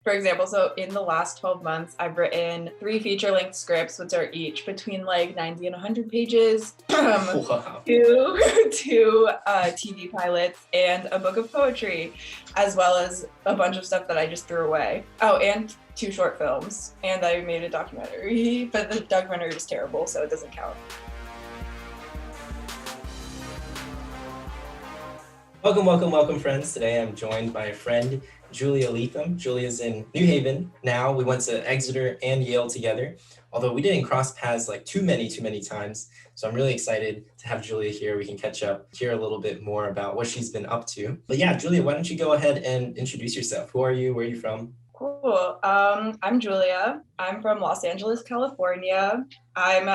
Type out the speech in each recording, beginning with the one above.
For example, so in the last 12 months, I've written 3 feature-length scripts, which are each between like 90 and 100 pages, Wow. two TV pilots, and a book of poetry, as well as a bunch of stuff that I just threw away. Oh, and 2 short films, and I made a documentary, but the documentary was terrible, so it doesn't count. Welcome, friends. Today I'm joined by a friend, Julia Leatham. Julia's in New Haven now. We went to Exeter and Yale together, although we didn't cross paths like too many times. So I'm really excited to have Julia here. We can catch up, hear a little bit more about what she's been up to. But yeah, Julia, why don't you go ahead and introduce yourself? Who are you? Where are you from? Cool. I'm Julia. I'm from Los Angeles, California. I'm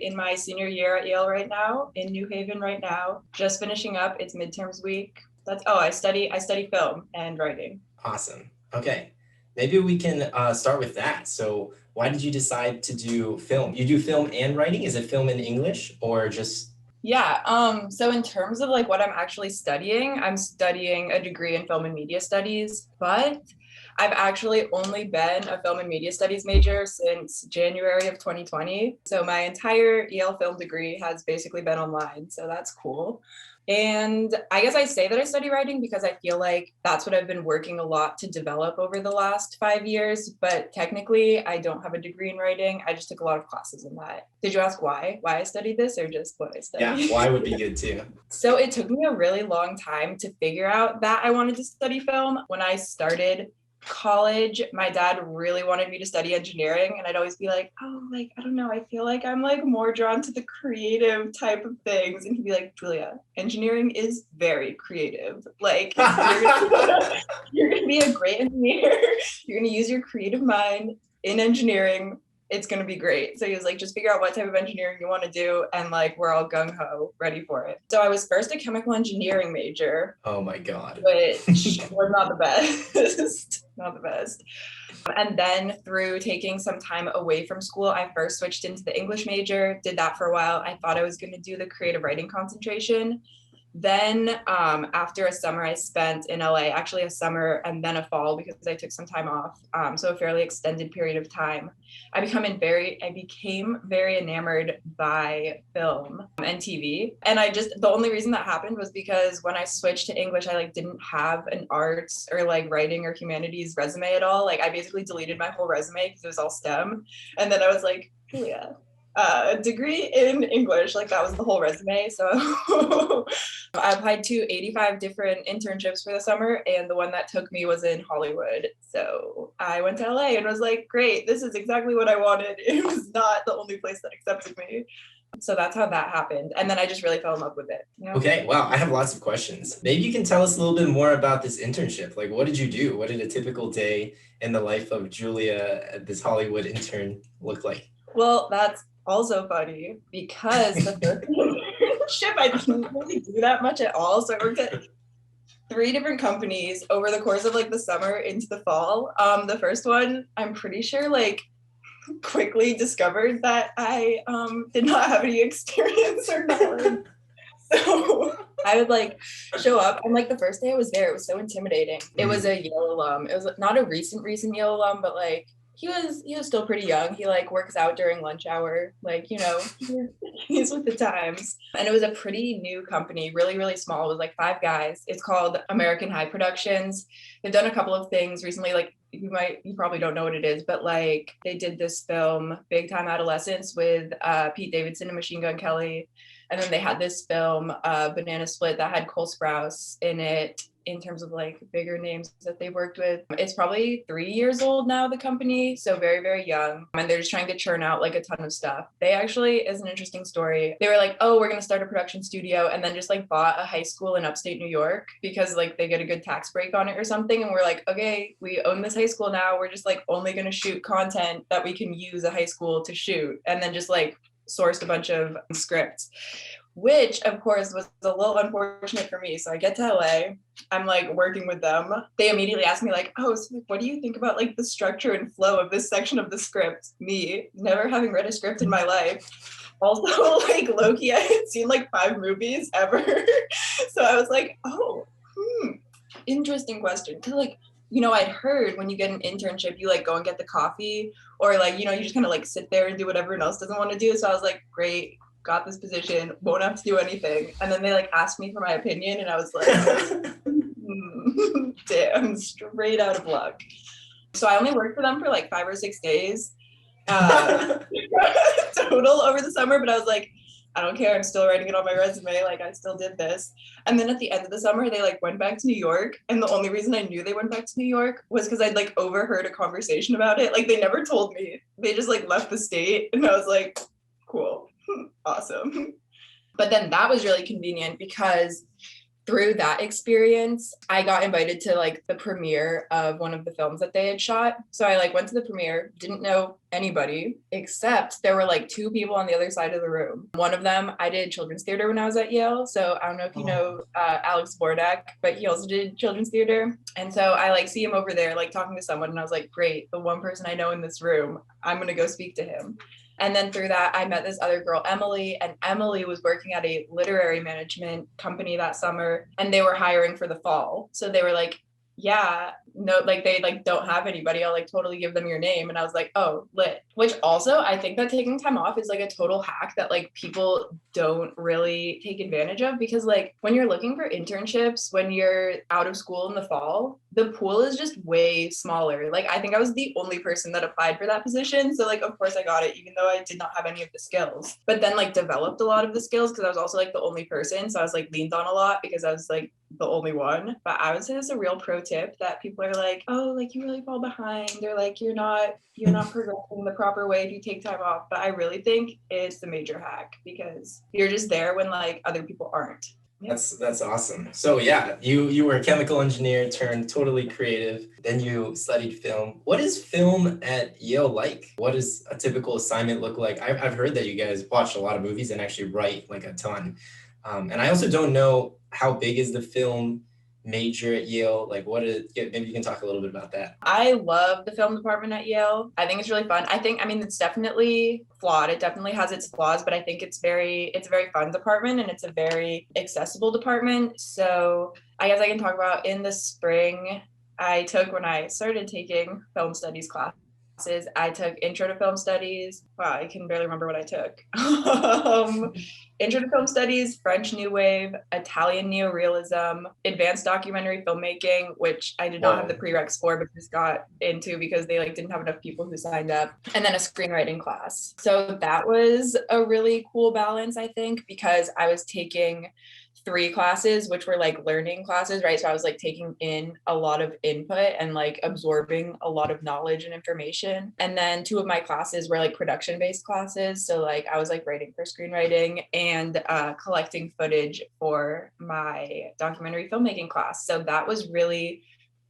in my senior year at Yale right now, in New Haven right now. Just finishing up. It's midterms week. I study film and writing. Awesome. Okay. Maybe we can start with that. So why did you decide to do film? You do film and writing? Is it film in English or just? Yeah, so in terms of like what I'm actually studying, I'm studying a degree in film and media studies, but I've actually only been a film and media studies major since January of 2020. So my entire Yale film degree has basically been online. So that's cool. And I guess I say that I study writing because I feel like that's what I've been working a lot to develop over the last 5 years. But technically, I don't have a degree in writing. I just took a lot of classes in that. Did you ask why I studied this or just what I studied? Yeah, why would be good too. So it took me a really long time to figure out that I wanted to study film. When I started college, my dad really wanted me to study engineering, and I'd always be like, I don't know, I feel like I'm like more drawn to the creative type of things. And he'd be like, Julia, engineering is very creative. Like you're gonna be a great engineer. You're gonna use your creative mind in engineering. It's going to be great. So he was like, just figure out what type of engineering you want to do. And like, we're all gung-ho ready for it. So I was first a chemical engineering major. Oh my God. Which was not the best. Not the best. And then through taking some time away from school, I first switched into the English major, did that for a while. I thought I was going to do the creative writing concentration. Then after a summer I spent in LA, actually a summer and then a fall because I took some time off. So a fairly extended period of time. I became very enamored by film and TV. And the only reason that happened was because when I switched to English, I like didn't have an arts or like writing or humanities resume at all. Like I basically deleted my whole resume because it was all STEM. And then I was like, Julia, degree in English, like that was the whole resume. So I applied to 85 different internships for the summer, and the one that took me was in Hollywood. So I went to LA and was like, great, this is exactly what I wanted. It was not the only place that accepted me. So that's how that happened. And then I just really fell in love with it. You know? Okay, wow, I have lots of questions. Maybe you can tell us a little bit more about this internship. Like, what did you do? What did a typical day in the life of Julia, this Hollywood intern, look like? Well, that's also funny because the first internship, I didn't really do that much at all. So I worked at 3 different companies over the course of like the summer into the fall. The first one, I'm pretty sure like quickly discovered that I did not have any experience or knowledge. So I would like show up, and like the first day I was there, it was so intimidating. It was a Yale alum. It was not a recent Yale alum, but like he was still pretty young. He like works out during lunch hour, like, you know, he's with the times. And it was a pretty new company, really, really small. It was like 5 guys. It's called American High Productions. They've done a couple of things recently, like you probably don't know what it is, but like they did this film, Big Time Adolescence, with Pete Davidson and Machine Gun Kelly. And then they had this film, Banana Split, that had Cole Sprouse in it. In terms of like bigger names that they've worked with, it's probably 3 years old now, the company, so very, very young, and they're just trying to churn out like a ton of stuff. They actually, is an interesting story, they were like, oh, we're gonna start a production studio, and then just like bought a high school in upstate New York because like they get a good tax break on it or something, and we're like, okay, we own this high school now, we're just like only gonna shoot content that we can use a high school to shoot, and then just like sourced a bunch of scripts, which of course was a little unfortunate for me. So I get to LA, I'm like working with them. They immediately ask me like, oh, so what do you think about like the structure and flow of this section of the script? Me, never having read a script in my life. Also, like low-key, I had seen like 5 movies ever. So I was like, oh, interesting question. Cause like I'd heard when you get an internship, you like go and get the coffee, or like, you just kind of like sit there and do what everyone else doesn't want to do. So I was like, great, got this position, won't have to do anything. And then they like asked me for my opinion, and I was like, damn, straight out of luck. So I only worked for them for like 5 or 6 days total over the summer, but I was like, I don't care, I'm still writing it on my resume, like I still did this. And then at the end of the summer, they like went back to New York, and the only reason I knew they went back to New York was because I'd like overheard a conversation about it. Like they never told me, they just like left the state, and I was like, cool, awesome. But then that was really convenient because through that experience, I got invited to like the premiere of one of the films that they had shot. So I like went to the premiere, didn't know anybody, except there were like 2 people on the other side of the room. One of them, I did children's theater when I was at Yale. So I don't know if you know Alex Bordak, but he also did children's theater. And so I like see him over there, like talking to someone, and I was like, great, the one person I know in this room, I'm gonna go speak to him. And then through that, I met this other girl, Emily, and Emily was working at a literary management company that summer, and they were hiring for the fall. So they were like, yeah, no, like they like don't have anybody. I'll like totally give them your name. And I was like, oh, lit. Which also, I think that taking time off is like a total hack that like people don't really take advantage of, because like when you're looking for internships, when you're out of school in the fall, the pool is just way smaller. Like I think I was the only person that applied for that position. So like, of course I got it, even though I did not have any of the skills, but then like developed a lot of the skills because I was also like the only person. So I was like leaned on a lot because I was like the only one. But I would say it's a real pro tip that people are like, oh, like you really fall behind, or like you're not progressing the proper way if you take time off. But I really think it's the major hack, because you're just there when like other people aren't. That's awesome. So yeah, you were a chemical engineer turned totally creative. Then you studied film. What is film at Yale like? What does a typical assignment look like? I've heard that you guys watch a lot of movies and actually write like a ton. And I also don't know how big is the film major at Yale. Like maybe you can talk a little bit about that. I love the film department at Yale. I think it's really fun. I mean, it's definitely flawed. It definitely has its flaws, but I think it's a very fun department, and it's a very accessible department. So I guess I can talk about in the spring, when I started taking film studies classes, I took Intro to Film Studies. Wow, I can barely remember what I took. Intro to Film Studies, French New Wave, Italian Neorealism, Advanced Documentary Filmmaking, which I did not have the prereqs for, but just got into because they like didn't have enough people who signed up, and then a screenwriting class. So that was a really cool balance, I think, because I was taking 3 classes, which were like learning classes, right? So I was like taking in a lot of input and like absorbing a lot of knowledge and information. And then 2 of my classes were like production-based classes. So like I was like writing for screenwriting and collecting footage for my documentary filmmaking class. So that was really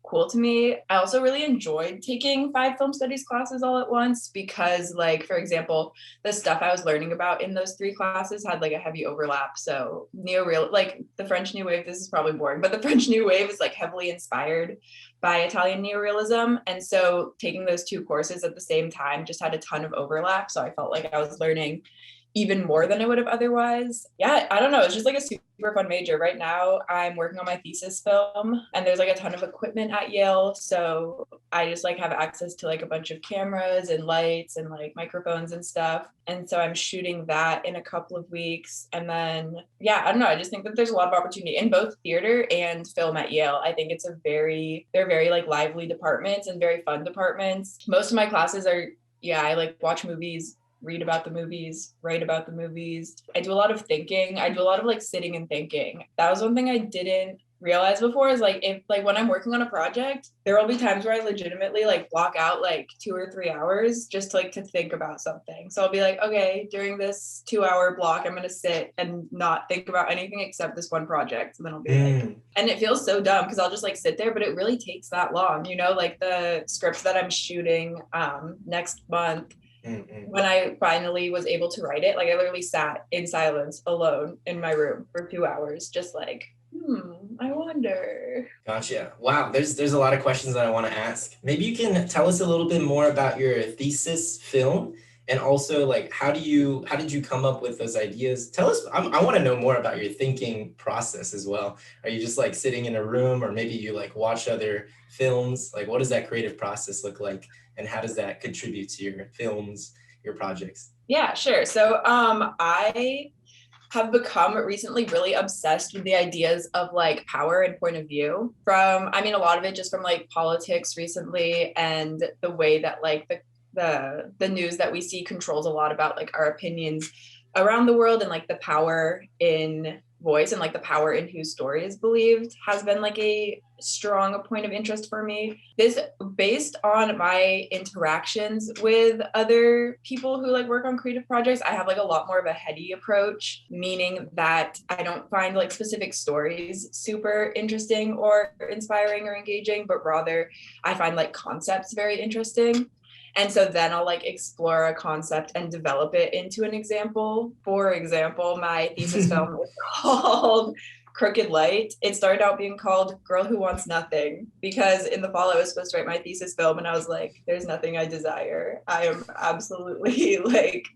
cool to me. I also really enjoyed taking 5 film studies classes all at once because, like, for example, the stuff I was learning about in those 3 classes had like a heavy overlap. So like the French New Wave, this is probably boring, but the French New Wave is like heavily inspired by Italian neorealism. And so taking those 2 courses at the same time just had a ton of overlap. So I felt like I was learning even more than I would have otherwise. Yeah, I don't know. It's just like a super fun major. Right now, I'm working on my thesis film, and there's like a ton of equipment at Yale. So I just like have access to like a bunch of cameras and lights and like microphones and stuff. And so I'm shooting that in a couple of weeks. And then, yeah, I don't know. I just think that there's a lot of opportunity in both theater and film at Yale. I think they're very like lively departments and very fun departments. Most of my classes are, yeah, I like watch movies, read about the movies, write about the movies. I do a lot of thinking. I do a lot of like sitting and thinking. That was one thing I didn't realize before, is like if like when I'm working on a project, there will be times where I legitimately like block out like 2 or 3 hours just to think about something. So I'll be like, okay, during this 2-hour block, I'm gonna sit and not think about anything except this one project. And then I'll be like, and it feels so dumb because I'll just like sit there, but it really takes that long, like the script that I'm shooting next month. When I finally was able to write it, like I literally sat in silence alone in my room for 2 hours, just like, I wonder. Gotcha. Wow. There's a lot of questions that I want to ask. Maybe you can tell us a little bit more about your thesis film And also, like, how did you come up with those ideas? Tell us, I want to know more about your thinking process as well. Are you just like sitting in a room, or maybe you like watch other films? Like, what does that creative process look like? And how does that contribute to your films, your projects? Yeah, sure. So I have become recently really obsessed with the ideas of like power and point of view from, I mean, a lot of it just from like politics recently, and the way that like the news that we see controls a lot about like our opinions around the world, and like the power in voice and like the power in whose story is believed has been like a strong point of interest for me. This based on my interactions with other people who like work on creative projects. I have like a lot more of a heady approach, meaning that I don't find like specific stories super interesting or inspiring or engaging, but rather I find like concepts very interesting. And so then I'll like explore a concept and develop it into an example. For example, my thesis film is called Crooked Light. It started out being called Girl Who Wants Nothing, because in the fall I was supposed to write my thesis film, and I was like, there's nothing I desire. I am absolutely like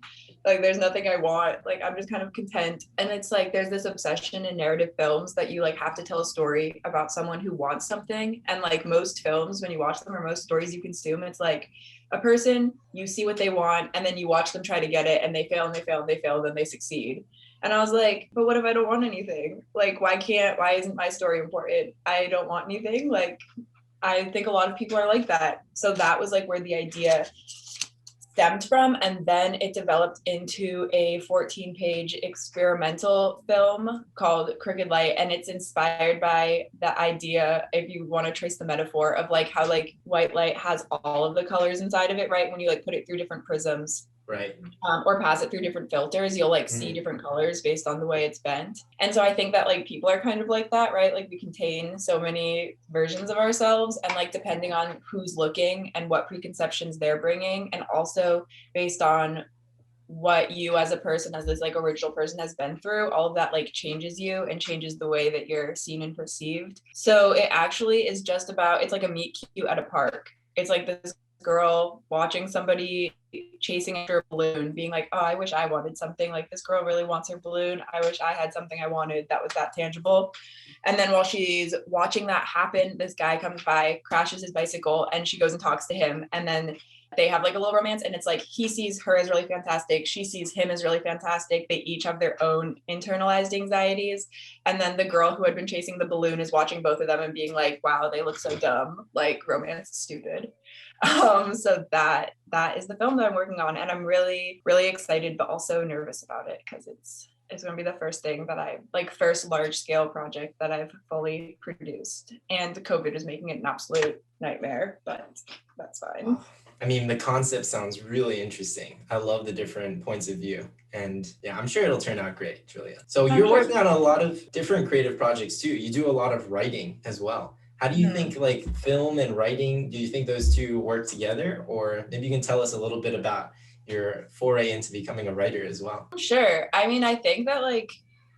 there's nothing I want. Like I'm just kind of content. And it's like there's this obsession in narrative films that you like have to tell a story about someone who wants something. And like most films, when you watch them, or most stories you consume, it's like a person, you see what they want, and then you watch them try to get it, and they fail and they fail and they fail, then they succeed. And I was like, but what if I don't want anything? Like, why isn't my story important? I don't want anything. Like, I think a lot of people are like that. So that was like where the idea stemmed from. And then it developed into a 14-page experimental film called Crooked Light. And it's inspired by the idea, if you want to trace the metaphor of like how like white light has all of the colors inside of it, right? When you like put it through different prisms. Right. Or pass it through different filters, you'll like see different colors based on the way it's bent. And so I think that like people are kind of like that, right? Like we contain so many versions of ourselves, and like depending on who's looking and what preconceptions they're bringing, and also based on what you as a person, as this like original person has been through, all of that like changes you and changes the way that you're seen and perceived. So it actually is just about, it's like a meet cute at a park. It's like this girl watching somebody chasing after a balloon, being like, oh, I wish I wanted something. Like this girl really wants her balloon. I wish I had something I wanted that was that tangible. And then while she's watching that happen, this guy comes by, crashes his bicycle, and she goes and talks to him. And then they have like a little romance, and it's like he sees her as really fantastic, she sees him as really fantastic. They each have their own internalized anxieties. And then the girl who had been chasing the balloon is watching both of them and being like, wow, they look so dumb. Like romance is stupid. So that is the film that I'm working on, and I'm really, really excited, but also nervous about it, because it's going to be the first thing that I like, first large scale project that I've fully produced, and COVID is making it an absolute nightmare, but that's fine. I mean, the concept sounds really interesting. I love the different points of view, and yeah, I'm sure it'll turn out great, Julia. So you're working on a lot of different creative projects too. You do a lot of writing as well. How do you think like film and writing, do you think those two work together? Or maybe you can tell us a little bit about your foray into becoming a writer as well. Sure. I mean, I think that like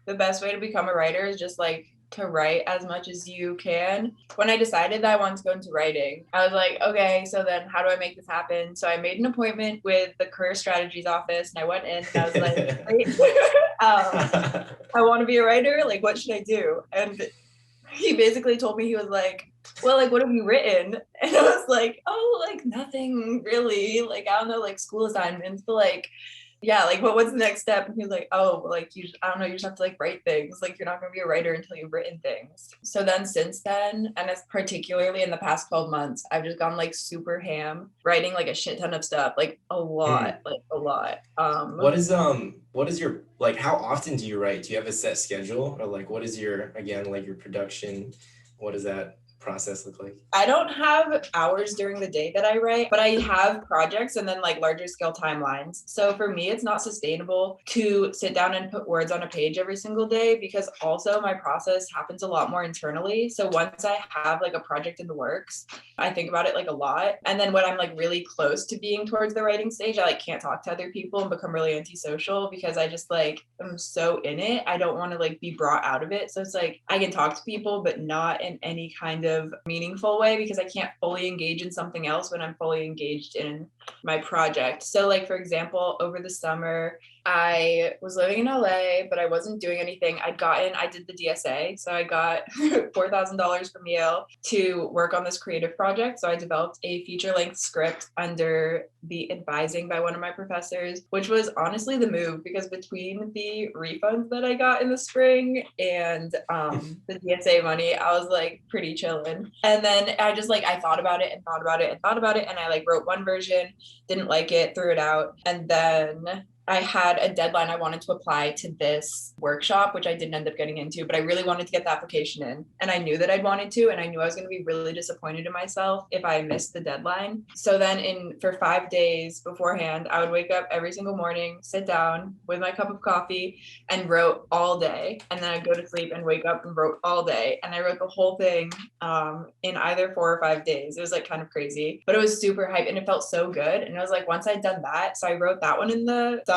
the best way to become a writer is just like to write as much as you can. When I decided that I wanted to go into writing, I was like, okay, so then how do I make this happen? So I made an appointment with the career strategies office, and I went in and I was like, I want to be a writer. Like, what should I do? And he basically told me, he was like, well, like, what have you written? And I was like, oh, like nothing really. Like, I don't know, like school assignments, but like, yeah, like what's the next step? And he was like, oh, like I don't know, you just have to like write things. Like you're not gonna be a writer until you've written things. So then since then, and it's particularly in the past 12 months, I've just gone like super ham, writing like a shit ton of stuff, like a lot, like a lot. What is your, like, how often do you write? Do you have a set schedule, or like what is your, again, like your production? What does that process look like? I don't have hours during the day that I write, but I have projects and then like larger scale timelines. So for me, it's not sustainable to sit down and put words on a page every single day, because also my process happens a lot more internally. So once I have like a project in the works, I think about it like a lot. And then when I'm like really close to being towards the writing stage, I like can't talk to other people and become really antisocial, because I just like am so in it. I don't want to like be brought out of it. So it's like I can talk to people, but not in any kind of creative, meaningful way because I can't fully engage in something else when I'm fully engaged in my project. So like, for example, over the summer, I was living in LA, but I wasn't doing anything. I did the DSA. So I got $4,000 from Yale to work on this creative project. So I developed a feature-length script under the advising by one of my professors, which was honestly the move because between the refunds that I got in the spring and the DSA money, I was like pretty chilling. And then I just like, I thought about it and thought about it and thought about it. And I like wrote one version, didn't like it, threw it out. And then I had a deadline. I wanted to apply to this workshop, which I didn't end up getting into, but I really wanted to get the application in. And I knew that I'd wanted to, and I knew I was going to be really disappointed in myself if I missed the deadline. So then for 5 days beforehand, I would wake up every single morning, sit down with my cup of coffee and wrote all day. And then I'd go to sleep and wake up and wrote all day. And I wrote the whole thing in either 4 or 5 days. It was like kind of crazy, but it was super hype and it felt so good. And it was like, once I'd done that, so I wrote that one in the summer,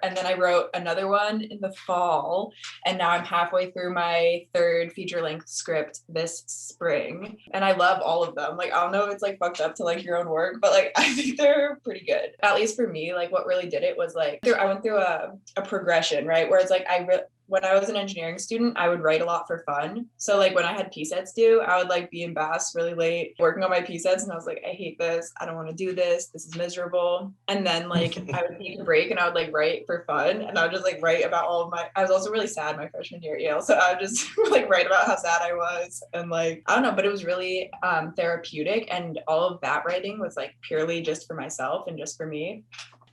and then I wrote another one in the fall, and now I'm halfway through my third feature-length script this spring, and I love all of them. Like, I don't know if it's like fucked up to like your own work, but like I think they're pretty good. At least for me, like what really did it was like I went through a progression, right? Where it's like when I was an engineering student, I would write a lot for fun. So like when I had P-sets due, I would like be in Bass really late working on my P-sets, and I was like, I hate this. I don't want to do this. This is miserable. And then like I would take a break and I would like write for fun, and I would just like write about all of I was also really sad my freshman year at Yale, so I would just like write about how sad I was, and like I don't know, but it was really therapeutic, and all of that writing was like purely just for myself and just for me.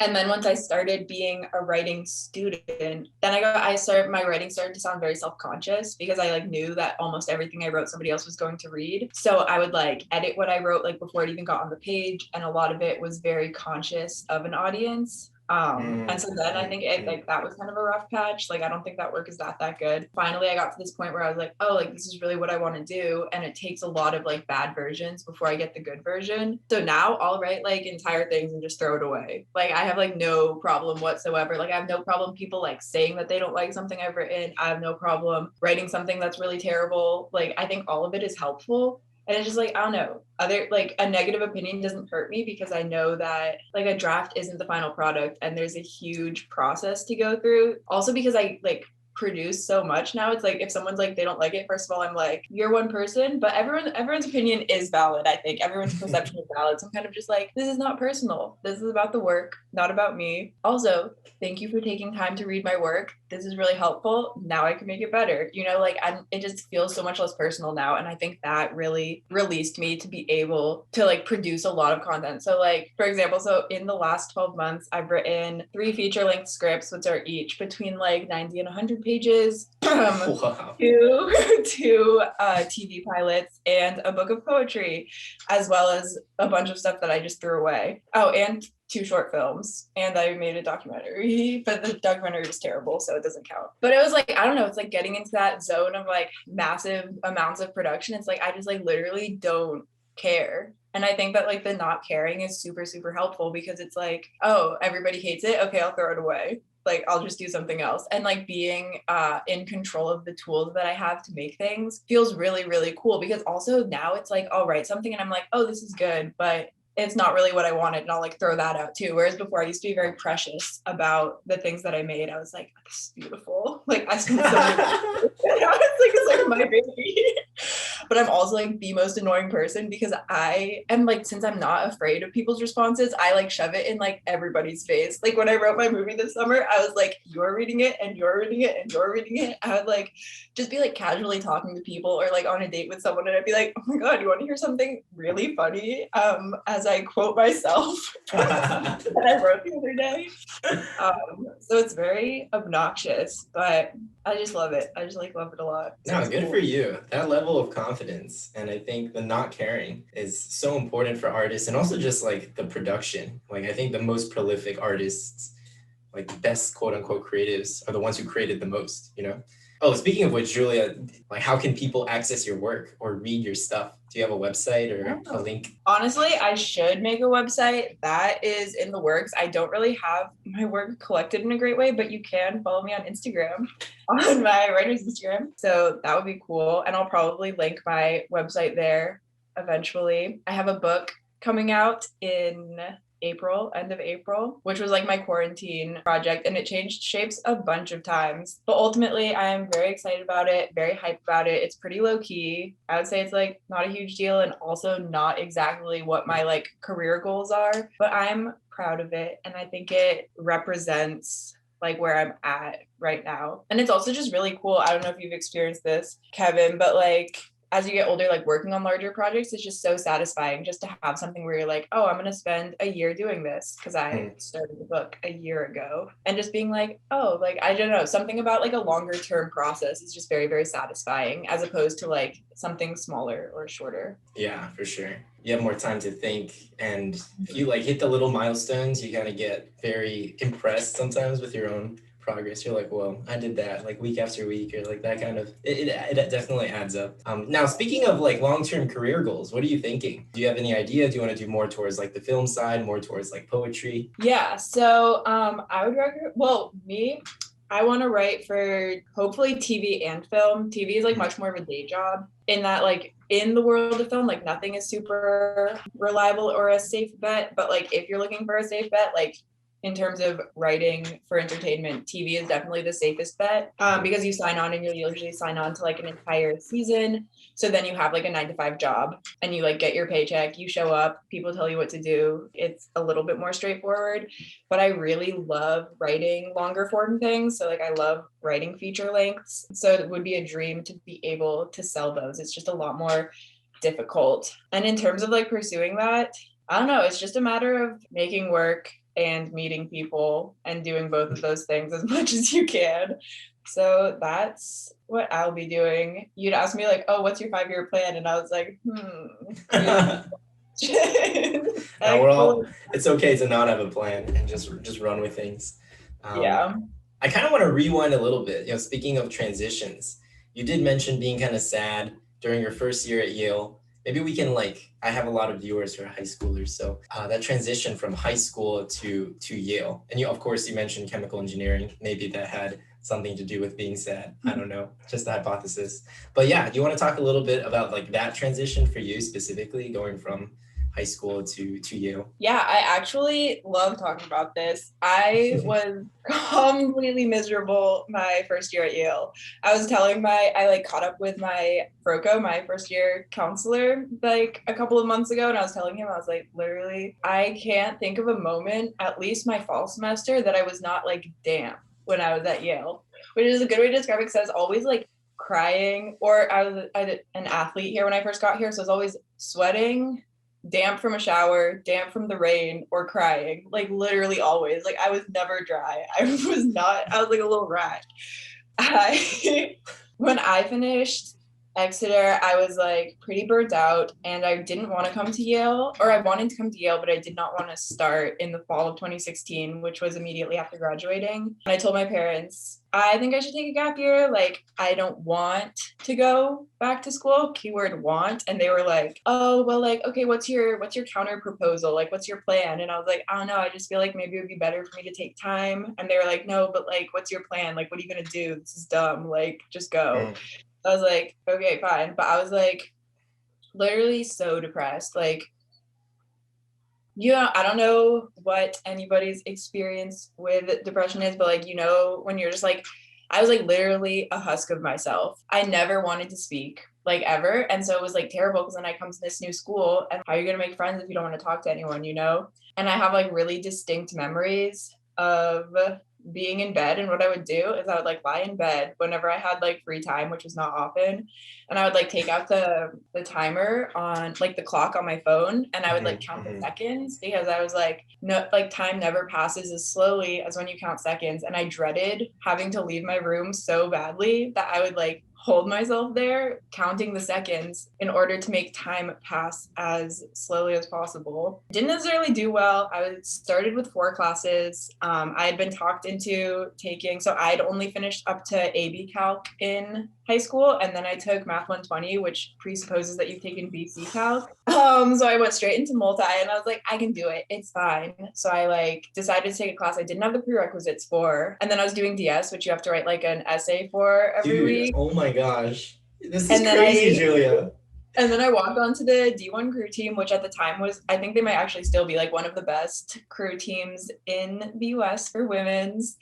And then once I started being a writing student, then my writing started to sound very self-conscious because I like knew that almost everything I wrote somebody else was going to read. So I would like edit what I wrote like before it even got on the page. And a lot of it was very conscious of an audience. And so then I think that was kind of a rough patch. Like, I don't think that work is that good. Finally, I got to this point where I was like, oh, like this is really what I want to do. And it takes a lot of like bad versions before I get the good version. So now I'll write like entire things and just throw it away. Like I have like no problem whatsoever. Like I have no problem people like saying that they don't like something I've written. I have no problem writing something that's really terrible. Like I think all of it is helpful. And it's just like, I don't know, like a negative opinion doesn't hurt me because I know that like a draft isn't the final product and there's a huge process to go through. Also because I like produce so much now, it's like if someone's like they don't like it, first of all I'm like, you're one person, but everyone's opinion is valid. I think everyone's perception is valid. So I'm kind of just like, this is not personal, this is about the work, not about me. Also, thank you for taking time to read my work. This is really helpful. Now I can make it better, you know, like it just feels so much less personal now, and I think that really released me to be able to like produce a lot of content. So like for example, so in the last 12 months I've written 3 feature-length scripts, which are each between like 90 and 100 pages, Wow. two TV pilots and a book of poetry, as well as a bunch of stuff that I just threw away. Oh, and 2 short films, and I made a documentary, but the documentary was terrible, so it doesn't count. But it was like, I don't know, it's like getting into that zone of like massive amounts of production. It's like I just like literally don't care. And I think that like the not caring is super, super helpful because it's like, oh, everybody hates it. Okay, I'll throw it away. Like I'll just do something else. And like being in control of the tools that I have to make things feels really, really cool, because also now it's like I'll write something and I'm like, oh, this is good, but it's not really what I wanted, and I'll like throw that out too. Whereas before I used to be very precious about the things that I made. I was like, this is beautiful. Like I spent so many it's like my baby. But I'm also like the most annoying person because I am like, since I'm not afraid of people's responses, I like shove it in like everybody's face. Like when I wrote my movie this summer, I was like, you're reading it and you're reading it and you're reading it. I would like just be like casually talking to people or like on a date with someone, and I'd be like, oh my God, you want to hear something really funny? As I quote myself that I wrote the other day. So it's very obnoxious, but I just love it. I just like love it a lot. No, good cool for you. That level of confidence. And I think the not caring is so important for artists, and also just like the production. Like I think the most prolific artists, like the best quote unquote creatives, are the ones who created the most, you know? Oh, speaking of which, Julia, like how can people access your work or read your stuff? Do you have a website or a Oh. link? Honestly, I should make a website. That is in the works. I don't really have my work collected in a great way, but you can follow me on Instagram, on my writer's Instagram. So that would be cool. And I'll probably link my website there eventually. I have a book coming out in April, end of April, which was like my quarantine project, and it changed shapes a bunch of times. But ultimately, I am very excited about it, very hyped about it. It's pretty low key. I would say it's like not a huge deal and also not exactly what my like career goals are, but I'm proud of it and I think it represents like where I'm at right now. And it's also just really cool. I don't know if you've experienced this, Kevin, but like as you get older, like working on larger projects is just so satisfying just to have something where you're like, oh, I'm going to spend a year doing this because I started the book a year ago. And just being like, oh, like, I don't know, something about like a longer term process is just very, very satisfying as opposed to like something smaller or shorter. Yeah, for sure. You have more time to think. And if you like hit the little milestones, you kind of get very impressed sometimes with your own progress. You're like, well, I did that like week after week, or like that kind of, it definitely adds up. Now, speaking of like long-term career goals, what are you thinking? Do you have any idea? Do you want to do more towards like the film side, more towards like poetry? Yeah, so I would recommend, well, I want to write for hopefully TV and film. TV is like much more of a day job in that like in the world of film, like nothing is super reliable or a safe bet. But like if you're looking for a safe bet, like in terms of writing for entertainment, TV is definitely the safest bet because you sign on and you'll usually sign on to like an entire season. So then you have like a 9 to 5 job and you like get your paycheck, you show up, people tell you what to do. It's a little bit more straightforward, but I really love writing longer form things. So like I love writing feature lengths. So it would be a dream to be able to sell those. It's just a lot more difficult. And in terms of like pursuing that, I don't know, it's just a matter of making work and meeting people and doing both of those things as much as you can. So that's what I'll be doing. You'd ask me like, oh, what's your 5-year plan? And I was like, Now it's okay to not have a plan and just run with things. Yeah. I kind of want to rewind a little bit. Speaking of transitions, you did mention being kind of sad during your first year at Yale. Maybe we can I have a lot of viewers who are high schoolers, so that transition from high school to Yale, and of course you mentioned chemical engineering. Maybe that had something to do with being sad. I don't know, just a hypothesis. But yeah, do you want to talk a little bit about that transition for you specifically, going from high school to Yale? Yeah, I actually love talking about this. I was completely miserable my first year at Yale. I was telling I caught up with my FROCO, my first year counselor, like a couple of months ago. And I was telling him, I was like, literally, I can't think of a moment, at least my fall semester, that I was not like damp when I was at Yale, which is a good way to describe it because I was always like crying, or I was an athlete here when I first got here. So I was always sweating, damp from a shower, damp from the rain, or crying, like literally always. Like I was never dry. I was like a little rat. When I finished Exeter, I was like pretty burnt out and I didn't want to come to Yale, or I wanted to come to Yale, but I did not want to start in the fall of 2016, which was immediately after graduating. And I told my parents, I think I should take a gap year. Like, I don't want to go back to school, keyword want. And they were like, oh, well, like, okay, what's your counter proposal? Like, what's your plan? And I was like, I don't know. I just feel like maybe it would be better for me to take time. And they were like, no, but like, what's your plan? Like, what are you going to do? This is dumb. Like, just go. I was like, okay, fine. But I was like literally so depressed. Like, I don't know what anybody's experience with depression is, but like, when you're just like, I was like literally a husk of myself. I never wanted to speak like ever. And so it was like terrible because then I come to this new school and how are you going to make friends if you don't want to talk to anyone, And I have like really distinct memories of being in bed, and what I would do is I would like lie in bed whenever I had like free time, which was not often, and I would like take out the timer on like the clock on my phone, and I would like count the seconds, because I was like, no, like time never passes as slowly as when you count seconds. And I dreaded having to leave my room so badly that I would like hold myself there, counting the seconds in order to make time pass as slowly as possible. Didn't necessarily do well. I started with 4 classes. I had been talked into taking, so I'd only finished up to AB Calc in high school, and then I took Math 120, which presupposes that you've taken BC Calc. So I went straight into multi, and I was like, I can do it. It's fine. So I like decided to take a class I didn't have the prerequisites for, and then I was doing DS, which you have to write like an essay for every week. Oh my gosh, this is crazy, Julia. And then I walked onto the D1 crew team, which at the time was, I think they might actually still be like one of the best crew teams in the US for women's.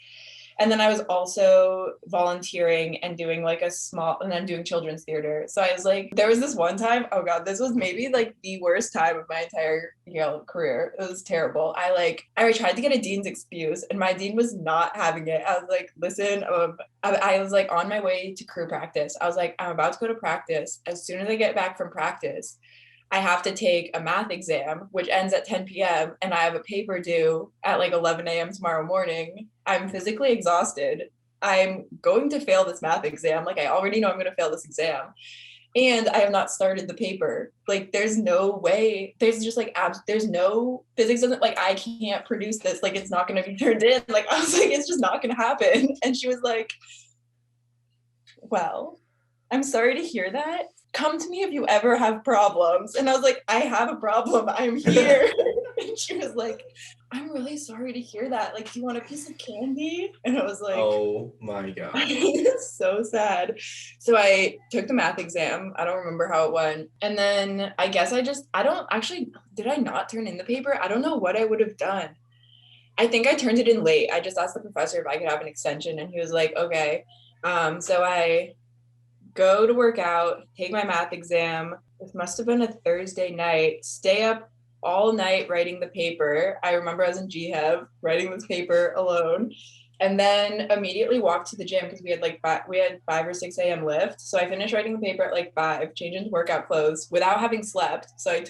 And then I was also volunteering and doing like and then doing children's theater. So I was like, there was this one time, oh God, this was maybe like the worst time of my entire Yale career. It was terrible. I tried to get a dean's excuse and my dean was not having it. I was like, listen, I was like on my way to crew practice. I was like, I'm about to go to practice. As soon as I get back from practice, I have to take a math exam, which ends at 10 p.m. and I have a paper due at like 11 a.m. tomorrow morning. I'm physically exhausted. I'm going to fail this math exam. Like I already know I'm going to fail this exam. And I have not started the paper. Like there's no way, there's just like, there's no, physics doesn't, like I can't produce this. Like it's not going to be turned in. Like I was like, it's just not going to happen. And she was like, well, I'm sorry to hear that. Come to me if you ever have problems. And I was like, I have a problem. I'm here. And she was like, I'm really sorry to hear that. Like, do you want a piece of candy? And I was like, oh my God. It's so sad. So I took the math exam. I don't remember how it went. And then I guess did I not turn in the paper? I don't know what I would have done. I think I turned it in late. I just asked the professor if I could have an extension and he was like, okay. So I go to work out, take my math exam. This must have been a Thursday night, stay up all night writing the paper. I remember I was in GHEV writing this paper alone, and then immediately walked to the gym because we had 5 or 6 a.m. lift. So I finished writing the paper at like 5, changed into workout clothes without having slept. So I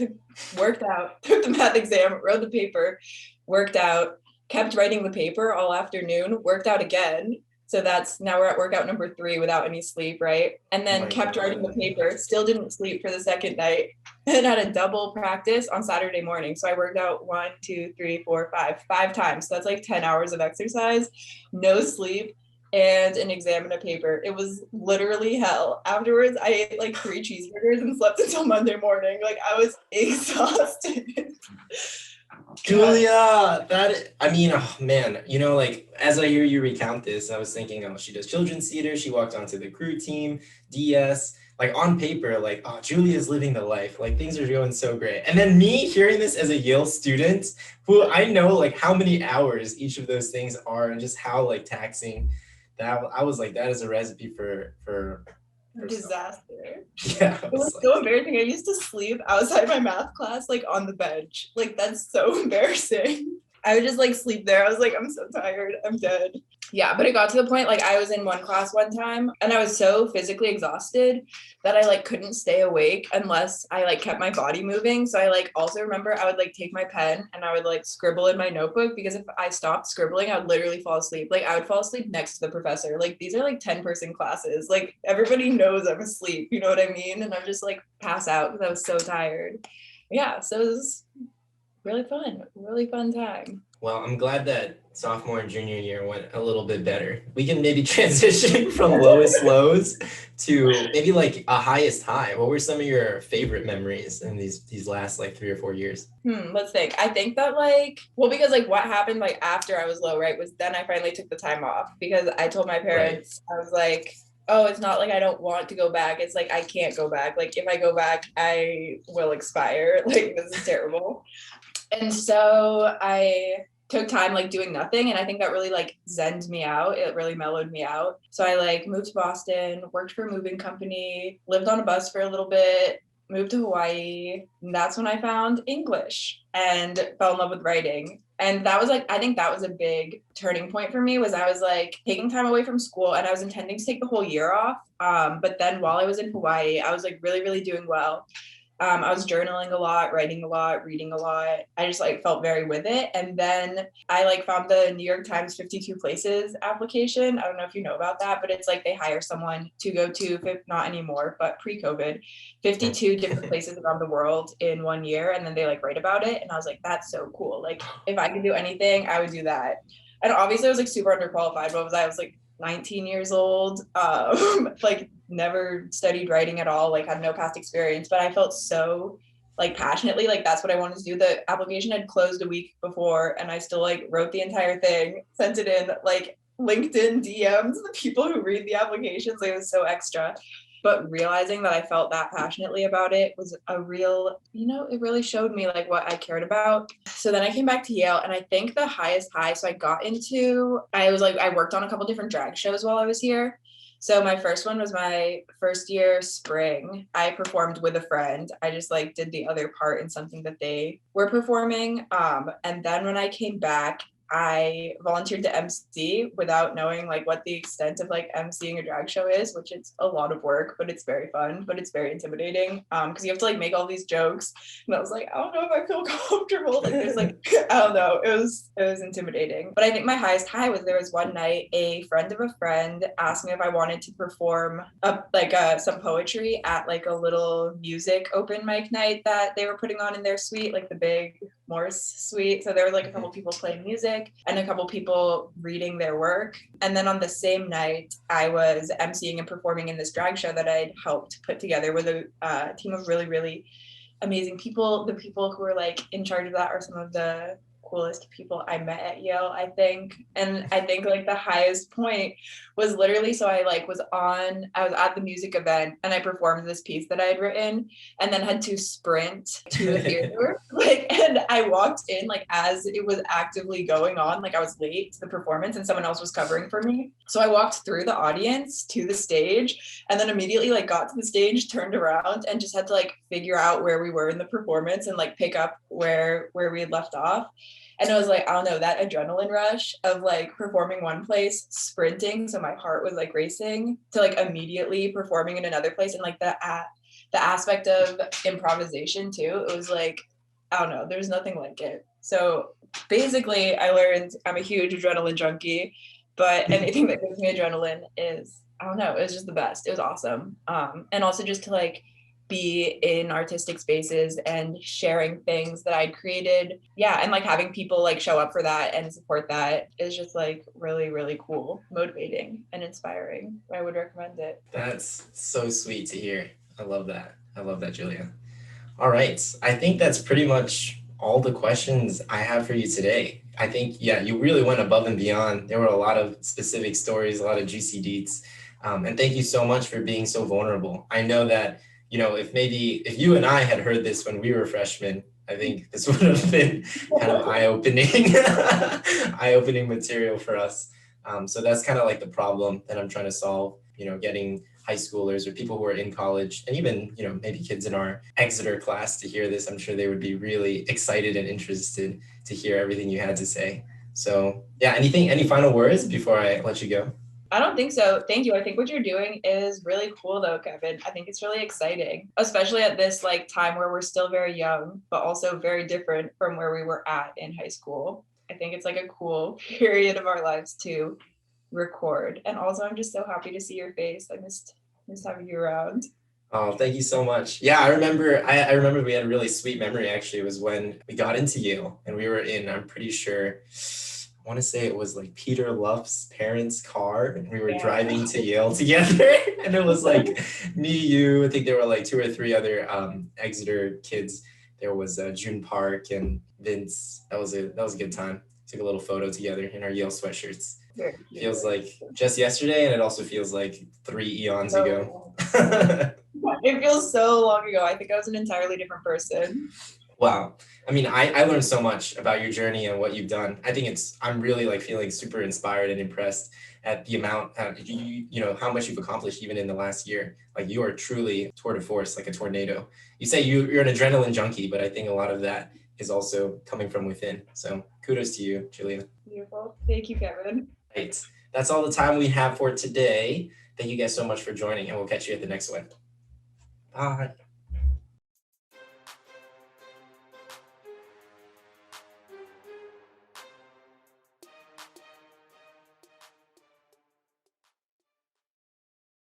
worked out, took the math exam, wrote the paper, worked out, kept writing the paper all afternoon, worked out again. So now we're at workout number 3 without any sleep, right? And then kept writing the paper, still didn't sleep for the second night, and had a double practice on Saturday morning. So I worked out 1, 2, 3, 4, 5 times. So that's like 10 hours of exercise, no sleep, and an exam and a paper. It was literally hell. Afterwards, I ate like 3 cheeseburgers and slept until Monday morning. Like I was exhausted. Julia, oh man, like as I hear you recount this, I was thinking, oh, she does children's theater, she walked onto the crew team, DS, like on paper, like, oh, Julia's living the life, like things are going so great. And then me hearing this as a Yale student, who I know like how many hours each of those things are and just how like taxing that, I was like, that is a recipe for disaster. Yeah, it was so embarrassing. I used to sleep outside my math class, like on the bench. Like that's so embarrassing. I would just like sleep there. I was like, I'm so tired. I'm dead. Yeah, but it got to the point like I was in one class one time and I was so physically exhausted that I like couldn't stay awake unless I like kept my body moving. So I like also remember I would like take my pen and I would like scribble in my notebook because if I stopped scribbling, I would literally fall asleep. Like I would fall asleep next to the professor. Like these are like 10-person classes. Like everybody knows I'm asleep. You know what I mean? And I'm just like pass out because I was so tired. Yeah, so it was really fun time. Well, I'm glad that sophomore and junior year went a little bit better. We can maybe transition from lowest lows to maybe like a highest high. What were some of your favorite memories in these last like 3 or 4 years? Let's think. I think that because like what happened like after I was low, right, was then I finally took the time off because I told my parents, right. I was like, oh, it's not like I don't want to go back. It's like I can't go back. Like if I go back, I will expire. Like this is terrible. And so I took time like doing nothing. And I think that really like zenned me out. It really mellowed me out. So I like moved to Boston, worked for a moving company, lived on a bus for a little bit, moved to Hawaii. And that's when I found English and fell in love with writing. And that was like, I think that was a big turning point for me was I was like taking time away from school and I was intending to take the whole year off. But then while I was in Hawaii, I was like really, really doing well. I was journaling a lot, writing a lot, reading a lot. I just like felt very with it. And then I like found the New York Times 52 Places application. I don't know if you know about that, but it's like they hire someone to go to, not anymore, but pre-COVID, 52 different places around the world in 1 year. And then they like write about it. And I was like, that's so cool. Like if I could do anything, I would do that. And obviously I was like super underqualified. What was I? I was like 19 years old, like never studied writing at all, like had no past experience, but I felt so like passionately, like that's what I wanted to do. The application had closed a week before and I still like wrote the entire thing, sent it in like LinkedIn DMs, the people who read the applications, like, it was so extra. But realizing that I felt that passionately about it was a real, it really showed me like what I cared about. So then I came back to Yale, and I think the highest high, so I worked on a couple different drag shows while I was here. So my first one was my first year spring. I performed with a friend. I just like did the other part in something that they were performing. And then when I came back, I volunteered to MC without knowing like what the extent of like MCing a drag show is, which it's a lot of work, but it's very fun, but it's very intimidating. Because you have to like make all these jokes. And I was like, I don't know if I feel comfortable. Like there's like, I don't know. It was intimidating. But I think my highest high was there was one night a friend of a friend asked me if I wanted to perform some poetry at like a little music open mic night that they were putting on in their suite, like the big Morse suite. So there was like a couple people playing music and a couple people reading their work. And then on the same night, I was emceeing and performing in this drag show that I'd helped put together with a team of really, really amazing people. The people who were like in charge of that are some of the coolest people I met at Yale, I think. And I think like the highest point was literally, so I was at the music event and I performed this piece that I had written and then had to sprint to the theater. And I walked in like as it was actively going on, like I was late to the performance and someone else was covering for me. So I walked through the audience to the stage and then immediately like got to the stage, turned around and just had to like figure out where we were in the performance and like pick up where we had left off. And it was like, I don't know, that adrenaline rush of like performing one place, sprinting, so my heart was like racing, to like immediately performing in another place, and like the aspect of improvisation too. It was like, I don't know, there's nothing like it. So basically I learned I'm a huge adrenaline junkie, but anything that gives me adrenaline is, I don't know, it was just the best. It was awesome. And also just to like be in artistic spaces and sharing things that I'd created. Yeah. And like having people like show up for that and support that is just like really, really cool, motivating and inspiring. I would recommend it. That's so sweet to hear. I love that. I love that, Julia. All right. I think that's pretty much all the questions I have for you today. I think, yeah, you really went above and beyond. There were a lot of specific stories, a lot of juicy deets. And thank you so much for being so vulnerable. I know that, if you and I had heard this when we were freshmen, I think this would have been kind of eye-opening material for us. So that's kind of like the problem that I'm trying to solve, getting high schoolers or people who are in college and even, maybe kids in our Exeter class to hear this. I'm sure they would be really excited and interested to hear everything you had to say. So yeah, any final words before I let you go? I don't think so. Thank you. I think what you're doing is really cool though, Kevin. I think it's really exciting, especially at this like time where we're still very young, but also very different from where we were at in high school. I think it's like a cool period of our lives to record. And also I'm just so happy to see your face. I missed having you around. Oh, thank you so much. Yeah, I remember we had a really sweet memory actually. It was when we got into Yale and we were in, I'm pretty sure, I want to say it was like Peter Luff's parents' car, and we were driving to Yale together. And it was like me, you, I think there were like 2 or 3 other Exeter kids. There was June Park and Vince. That was a good time. Took a little photo together in our Yale sweatshirts. Feels like just yesterday, and it also feels like 3 eons ago. It feels so long ago. I think I was an entirely different person. Wow. I mean, I learned so much about your journey and what you've done. I think I'm really like feeling super inspired and impressed at the amount, how much you've accomplished even in the last year. Like you are truly tour de force, like a tornado. You say you're an adrenaline junkie, but I think a lot of that is also coming from within. So kudos to you, Julia. Beautiful. Thank you, Kevin. Right. That's all the time we have for today. Thank you guys so much for joining, and we'll catch you at the next one. Bye.